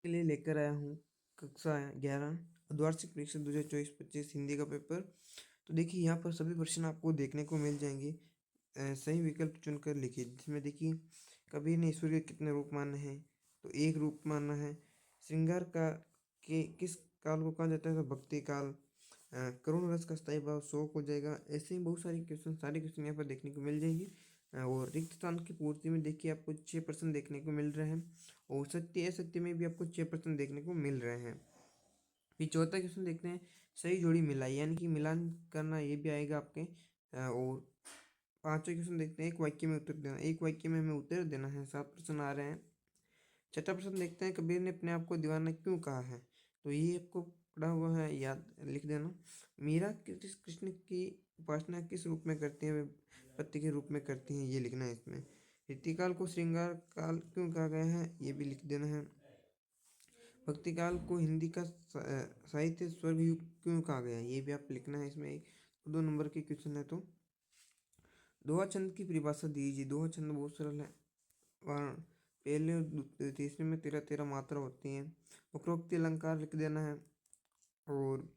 के लिए लेकर आया हूँ कक्षा 11 अर्धवार्षिक परीक्षा 2024-25 हिंदी का पेपर। तो देखिए यहाँ पर सभी प्रश्न आपको देखने को मिल जाएंगे। सही विकल्प चुनकर लिखिए, जिसमें देखिए कबीर ने ईश्वर के कितने रूप माने हैं, तो एक रूप माना है। श्रृंगार का के किस काल को कहा जाता है, तो भक्ति काल। करुण रस का स्थायी भाव शोक हो जाएगा। ऐसे ही बहुत सारे क्वेश्चन यहाँ पर देखने को मिल जाएंगे। और रिक्त स्थान की पूर्ति में देखिए आपको 6% देखने को मिल रहे हैं, और सत्य असत्य में भी आपको 6% देखने को मिल रहे हैं। फिर चौथा क्वेश्चन देखते हैं, सही जोड़ी मिलाई, यानी कि मिलान करना, ये भी आएगा आपके। और पांचवा क्वेश्चन देखते हैं, एक वाक्य में उत्तर देना, एक वाक्य में हमें उत्तर देना है। 7 प्रश्न आ रहे हैं। छठा प्रश्न देखते हैं, कबीर ने अपने आप को दीवाना क्यों कहा है, तो ये आपको पढ़ा हुआ है, याद लिख देना। मीरा कृष्ण की उपासना किस रूप में करती है, वे पति के रूप में करती हैं, ये लिखना है इसमें। रीतिकाल को श्रृंगार काल क्यों कहा गया है, ये भी लिख देना है। भक्ति काल को हिंदी का साहित्य स्वर्ग युग क्यों कहा गया है, ये भी आप लिखना है इसमें। 2 नंबर के क्वेश्चन है। तो दोहा छंद की परिभाषा दीजिए। दोहा छंद बहुत सरल है। पहले और तीसरे में 13 मात्रा होती हैं। उपरोक्ति अलंकार लिख देना है। और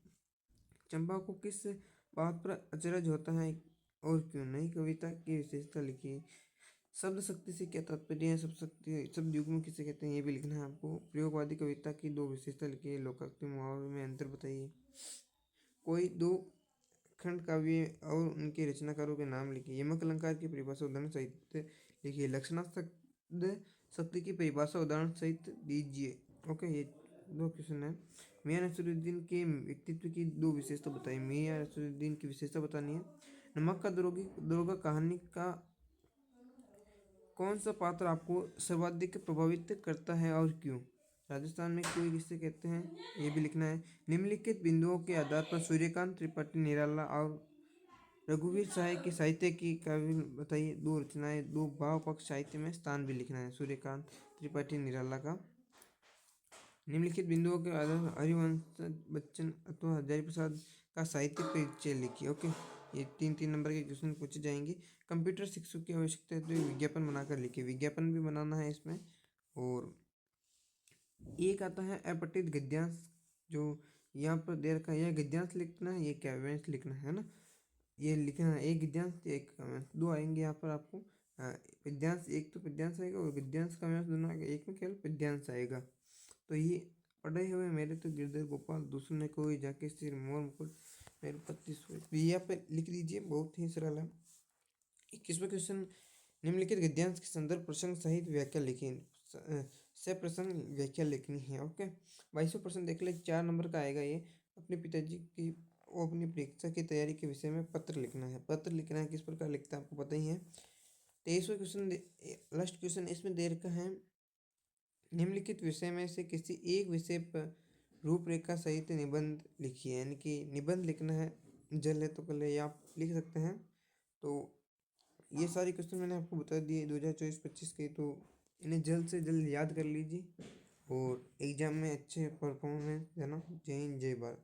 चंपा को किस बात पर अचरज होता है और क्यों नहीं, कविता की विशेषता लिखिए। शब्द शक्ति से क्या तात्पर्य है, शब्द युग्म किसे कहते हैं, ये भी लिखना है आपको। प्रयोगवादी कविता की 2 विशेषता लिखिए। लोकोक्ति मुहावरे में अंतर बताइए। कोई 2 खंड काव्य और उनके रचनाकारों के नाम लिखिए। यमक अलंकार की परिभाषा उदाहरण सहित लिखिए। लक्षणा शब्द शक्ति की परिभाषा उदाहरण सहित दीजिए। ओके, ये 2 क्वेश्चन है। मियां नसीरुद्दीन के व्यक्तित्व की 2 विशेषता बताइए। मियां नसीरुद्दीन की विशेषता बतानी है। नमक का दरोगा कहानी का कौन सा पात्र आपको सर्वाधिक प्रभावित करता है और क्यों। राजस्थान में कोई किसे कहते हैं, ये भी लिखना है। निम्नलिखित बिंदुओं के आधार पर सूर्यकांत त्रिपाठी निराला और रघुवीर सहाय की साहित्य की काव्य बताइए। 2 रचनाएं, 2 भाव पक्ष साहित्य में स्थान भी लिखना है सूर्यकांत त्रिपाठी निराला का। निम्नलिखित बिंदुओं के आधार पर हरिवंश बच्चन अथवा हजारी प्रसाद का साहित्य परिचय लिखिए। ओके, ये 3 नंबर के क्वेश्चन पूछे जाएंगे। कंप्यूटर शिक्षक की आवश्यकता है, तो विज्ञापन बनाकर लिखिए। विज्ञापन भी बनाना है इसमें। और एक आता है अपठित गद्यांश, जो यहाँ पर दे रखा है, यह गद्यांश लिखना है, ये काव्यांश लिखना है ना, ये लिखना है। एक गद्यांश एक काव्यांश, 2 आएंगे यहाँ पर आपको। पद्यांश, एक तो पद्यांश आएगा और गद्यांश काव्यांश दोनों आएगा, एक में केवल पद्यांश आएगा। तो ये पढ़े हुए मेरे तो गिरधर गोपाल, दूसरे ने कोई जाके सिर मोर मुकुट मेरे पत्ती सोई, यहाँ पे लिख दीजिए, बहुत ही सरल है। 21वां क्वेश्चन, निम्नलिखित गद्यांश के संदर्भ प्रसंग सहित व्याख्या लिखिए। से प्रसंग व्याख्या लिखनी है। ओके, 22वां प्रश्न देख ले, 4 नंबर का आएगा ये। अपने पिताजी की वो अपनी परीक्षा की तैयारी के विषय में पत्र लिखना है। पत्र लिखना है, किस प्रकार लिखता है आपको पता ही है। 23वां क्वेश्चन, लास्ट क्वेश्चन इसमें दे रखा है, निम्नलिखित विषय में से किसी एक विषय पर रूपरेखा सहित निबंध लिखिए, यानी कि निबंध लिखना है। जल है तो कल है, आप लिख सकते हैं। तो ये सारे क्वेश्चन मैंने आपको बता दिए 2024-25 के, तो इन्हें जल्द से जल्द याद कर लीजिए और एग्जाम में अच्छे परफॉर्मेंस देना। जय हिंद, जय भारत।